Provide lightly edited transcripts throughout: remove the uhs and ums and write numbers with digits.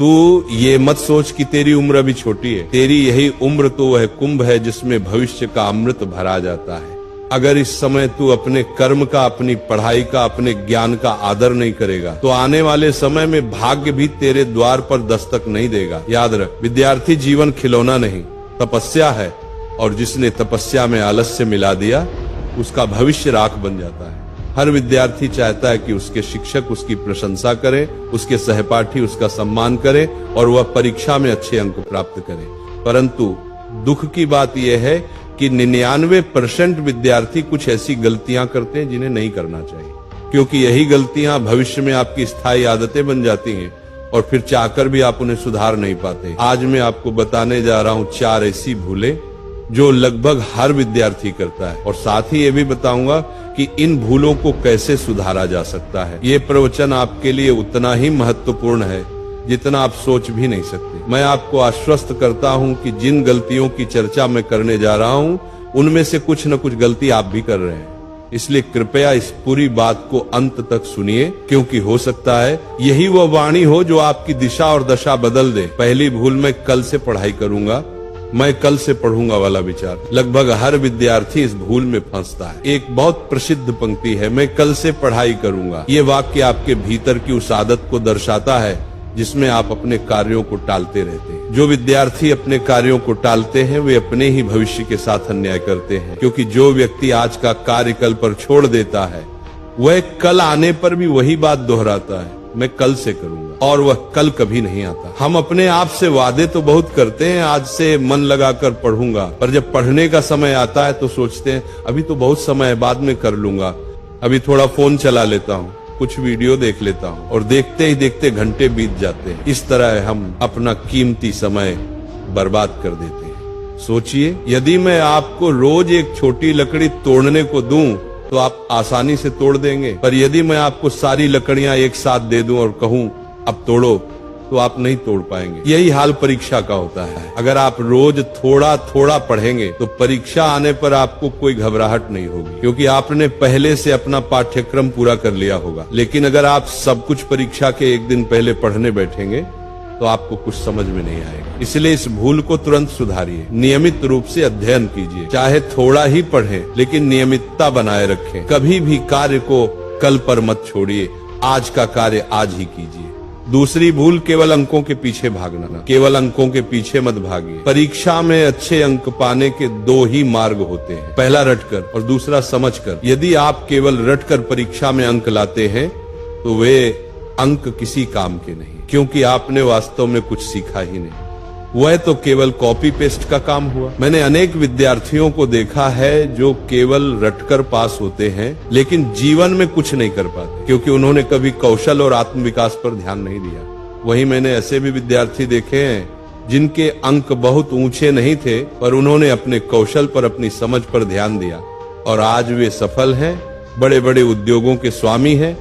तू ये मत सोच कि तेरी उम्र अभी छोटी है। तेरी यही उम्र तो वह कुंभ है जिसमें भविष्य का अमृत भरा जाता है। अगर इस समय तू अपने कर्म का, अपनी पढ़ाई का, अपने ज्ञान का आदर नहीं करेगा तो आने वाले समय में भाग्य भी तेरे द्वार पर दस्तक नहीं देगा। याद रख, विद्यार्थी जीवन खिलौना नहीं, तपस्या है, और जिसने तपस्या में आलस्य मिला दिया उसका भविष्य राख बन जाता है। हर विद्यार्थी चाहता है कि उसके शिक्षक उसकी प्रशंसा करें, उसके सहपाठी उसका सम्मान करें और वह परीक्षा में अच्छे अंक प्राप्त करे। परंतु दुख की बात यह है कि 99% विद्यार्थी कुछ ऐसी गलतियां करते हैं जिन्हें नहीं करना चाहिए, क्योंकि यही गलतियां भविष्य में आपकी स्थायी आदतें बन जाती हैं और फिर चाहकर भी आप उन्हें सुधार नहीं पाते। आज मैं आपको बताने जा रहा हूं 4 ऐसी भूलें जो लगभग हर विद्यार्थी करता है, और साथ ही ये भी बताऊंगा कि इन भूलों को कैसे सुधारा जा सकता है। ये प्रवचन आपके लिए उतना ही महत्वपूर्ण है जितना आप सोच भी नहीं सकते। मैं आपको आश्वस्त करता हूं कि जिन गलतियों की चर्चा मैं करने जा रहा हूं उनमें से कुछ न कुछ गलती आप भी कर रहे हैं। इसलिए कृपया इस पूरी बात को अंत तक सुनिए, क्योंकि हो सकता है यही वह वाणी हो जो आपकी दिशा और दशा बदल दे। पहली भूल, मैं कल से पढ़ाई करूंगा, मैं कल से पढ़ूंगा वाला विचार। लगभग हर विद्यार्थी इस भूल में फंसता है। एक बहुत प्रसिद्ध पंक्ति है, मैं कल से पढ़ाई करूंगा। ये वाक्य आपके भीतर की उस आदत को दर्शाता है जिसमें आप अपने कार्यों को टालते रहते हैं। जो विद्यार्थी अपने कार्यों को टालते हैं वे अपने ही भविष्य के साथ अन्याय करते हैं, क्योंकि जो व्यक्ति आज का कार्य कल पर छोड़ देता है वह कल आने पर भी वही बात दोहराता है, मैं कल से करूंगा, और वह कल कभी नहीं आता। हम अपने आप से वादे तो बहुत करते हैं, आज से मन लगाकर पढ़ूंगा, पर जब पढ़ने का समय आता है तो सोचते हैं अभी तो बहुत समय है, बाद में कर लूंगा, अभी थोड़ा फोन चला लेता हूँ, कुछ वीडियो देख लेता हूँ, और देखते ही देखते घंटे बीत जाते हैं। इस तरह हम अपना कीमती समय बर्बाद कर देते हैं। सोचिए, यदि मैं आपको रोज एक छोटी लकड़ी तोड़ने को दूं तो आप आसानी से तोड़ देंगे, पर यदि मैं आपको सारी लकड़ियां एक साथ दे दूं और कहूं अब तोड़ो तो आप नहीं तोड़ पाएंगे। यही हाल परीक्षा का होता है। अगर आप रोज थोड़ा थोड़ा पढ़ेंगे तो परीक्षा आने पर आपको कोई घबराहट नहीं होगी, क्योंकि आपने पहले से अपना पाठ्यक्रम पूरा कर लिया होगा। लेकिन अगर आप सब कुछ परीक्षा के एक दिन पहले पढ़ने बैठेंगे तो आपको कुछ समझ में नहीं आएगा। इसलिए इस भूल को तुरंत सुधारिए। नियमित रूप से अध्ययन कीजिए, चाहे थोड़ा ही पढ़ें, लेकिन नियमितता बनाए रखें। कभी भी कार्य को कल पर मत छोड़िए, आज का कार्य आज ही कीजिए। दूसरी भूल, केवल अंकों के पीछे भागना। केवल अंकों के पीछे मत भागिए। परीक्षा में अच्छे अंक पाने के 2 ही मार्ग होते हैं, पहला रटकर और दूसरा समझकर। यदि आप केवल रटकर परीक्षा में अंक लाते हैं तो वे अंक किसी काम के नहीं, क्योंकि आपने वास्तव में कुछ सीखा ही नहीं। वह तो केवल कॉपी पेस्ट का काम हुआ। मैंने अनेक विद्यार्थियों को देखा है जो केवल रटकर पास होते हैं लेकिन जीवन में कुछ नहीं कर पाते, क्योंकि उन्होंने कभी कौशल और आत्मविकास पर ध्यान नहीं दिया। वहीं मैंने ऐसे भी विद्यार्थी देखे हैं जिनके अंक बहुत ऊंचे नहीं थे, पर उन्होंने अपने कौशल पर, अपनी समझ पर ध्यान दिया और आज वे सफल हैं, बड़े बड़े उद्योगों के स्वामी हैं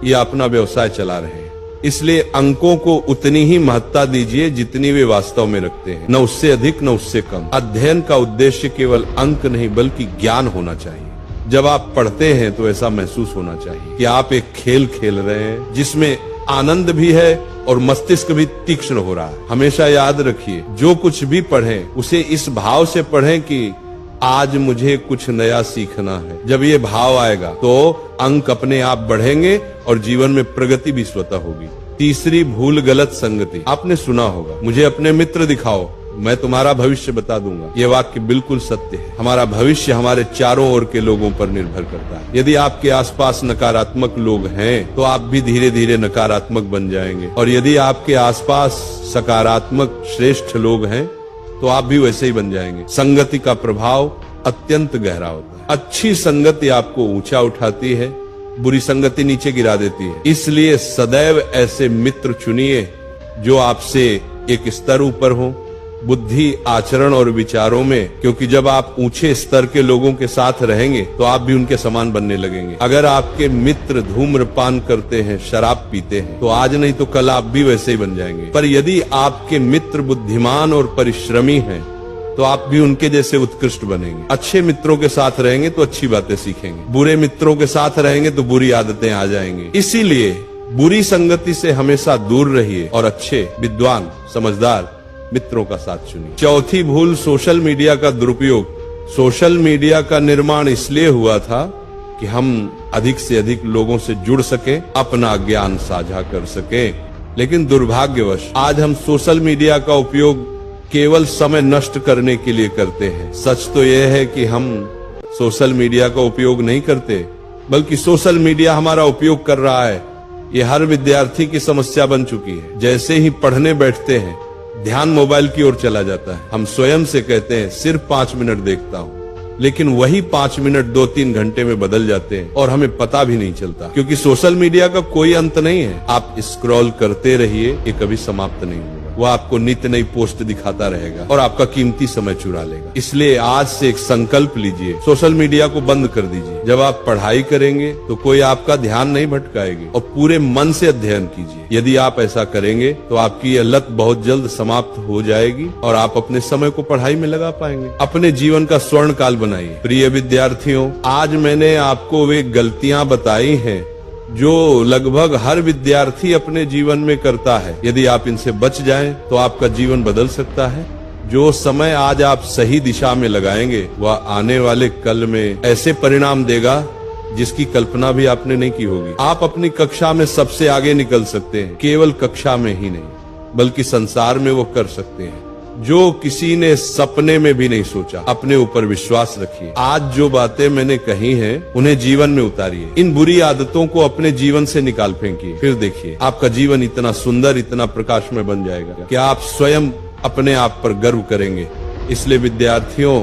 या अपना व्यवसाय चला रहे हैं। इसलिए अंकों को उतनी ही महत्ता दीजिए जितनी वे वास्तव में रखते हैं, न उससे अधिक न उससे कम। अध्ययन का उद्देश्य केवल अंक नहीं बल्कि ज्ञान होना चाहिए। जब आप पढ़ते हैं तो ऐसा महसूस होना चाहिए कि आप एक खेल खेल रहे हैं जिसमें आनंद भी है और मस्तिष्क भी तीक्ष्ण हो रहा है। हमेशा याद रखिए, जो कुछ भी पढ़ें उसे इस भाव से पढ़ें कि आज मुझे कुछ नया सीखना है। जब ये भाव आएगा तो अंक अपने आप बढ़ेंगे और जीवन में प्रगति भी स्वतः होगी। तीसरी भूल, गलत संगति। आपने सुना होगा, मुझे अपने मित्र दिखाओ, मैं तुम्हारा भविष्य बता दूंगा। ये वाक्य बिल्कुल सत्य है। हमारा भविष्य हमारे चारों ओर के लोगों पर निर्भर करता है। यदि आपके आसपास नकारात्मक लोग हैं तो आप भी धीरे धीरे नकारात्मक बन जाएंगे, और यदि आपके आसपास सकारात्मक श्रेष्ठ लोग हैं तो आप भी वैसे ही बन जाएंगे। संगति का प्रभाव अत्यंत गहरा होता है। अच्छी संगति आपको ऊंचा उठाती है, बुरी संगति नीचे गिरा देती है। इसलिए सदैव ऐसे मित्र चुनिए जो आपसे एक स्तर ऊपर हो, बुद्धि, आचरण और विचारों में, क्योंकि जब आप ऊंचे स्तर के लोगों के साथ रहेंगे तो आप भी उनके समान बनने लगेंगे। अगर आपके मित्र धूम्रपान करते हैं, शराब पीते हैं, तो आज नहीं तो कल आप भी वैसे ही बन जाएंगे। पर यदि आपके मित्र बुद्धिमान और परिश्रमी हैं तो आप भी उनके जैसे उत्कृष्ट बनेंगे। अच्छे मित्रों के साथ रहेंगे तो अच्छी बातें सीखेंगे, बुरे मित्रों के साथ रहेंगे तो बुरी आदतें आ जाएंगी। इसीलिए बुरी संगति से हमेशा दूर रहिए और अच्छे, विद्वान, समझदार मित्रों का साथ चुनिए। चौथी भूल, सोशल मीडिया का दुरुपयोग। सोशल मीडिया का निर्माण इसलिए हुआ था कि हम अधिक से अधिक लोगों से जुड़ सके, अपना ज्ञान साझा कर सके। लेकिन दुर्भाग्यवश आज हम सोशल मीडिया का उपयोग केवल समय नष्ट करने के लिए करते हैं। सच तो यह है कि हम सोशल मीडिया का उपयोग नहीं करते, बल्कि सोशल मीडिया हमारा उपयोग कर रहा है। ये हर विद्यार्थी की समस्या बन चुकी है। जैसे ही पढ़ने बैठते हैं, ध्यान मोबाइल की ओर चला जाता है। हम स्वयं से कहते हैं सिर्फ 5 मिनट देखता हूँ, लेकिन वही 5 मिनट 2-3 घंटे में बदल जाते हैं और हमें पता भी नहीं चलता, क्योंकि सोशल मीडिया का कोई अंत नहीं है। आप स्क्रॉल करते रहिए, ये कभी समाप्त नहीं होगा। वो आपको नित्य नई पोस्ट दिखाता रहेगा और आपका कीमती समय चुरा लेगा। इसलिए आज से एक संकल्प लीजिए, सोशल मीडिया को बंद कर दीजिए। जब आप पढ़ाई करेंगे तो कोई आपका ध्यान नहीं भटकाएगी और पूरे मन से अध्ययन कीजिए। यदि आप ऐसा करेंगे तो आपकी यह लत बहुत जल्द समाप्त हो जाएगी और आप अपने समय को पढ़ाई में लगा पाएंगे। अपने जीवन का स्वर्ण काल बनाइए। प्रिय विद्यार्थियों, आज मैंने आपको वे गलतियां बताई हैं जो लगभग हर विद्यार्थी अपने जीवन में करता है। यदि आप इनसे बच जाएं तो आपका जीवन बदल सकता है। जो समय आज आप सही दिशा में लगाएंगे, वह आने वाले कल में ऐसे परिणाम देगा जिसकी कल्पना भी आपने नहीं की होगी। आप अपनी कक्षा में सबसे आगे निकल सकते हैं, केवल कक्षा में ही नहीं बल्कि संसार में वो कर सकते हैं जो किसी ने सपने में भी नहीं सोचा। अपने ऊपर विश्वास रखिए। आज जो बातें मैंने कही हैं, उन्हें जीवन में उतारिए। इन बुरी आदतों को अपने जीवन से निकाल फेंकिए। फिर देखिए आपका जीवन इतना सुंदर, इतना प्रकाशमय बन जाएगा कि आप स्वयं अपने आप पर गर्व करेंगे। इसलिए विद्यार्थियों,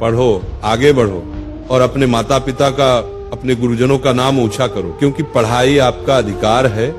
पढ़ो, आगे बढ़ो और अपने माता पिता का, अपने गुरुजनों का नाम ऊंचा करो, क्योंकि पढ़ाई आपका अधिकार है।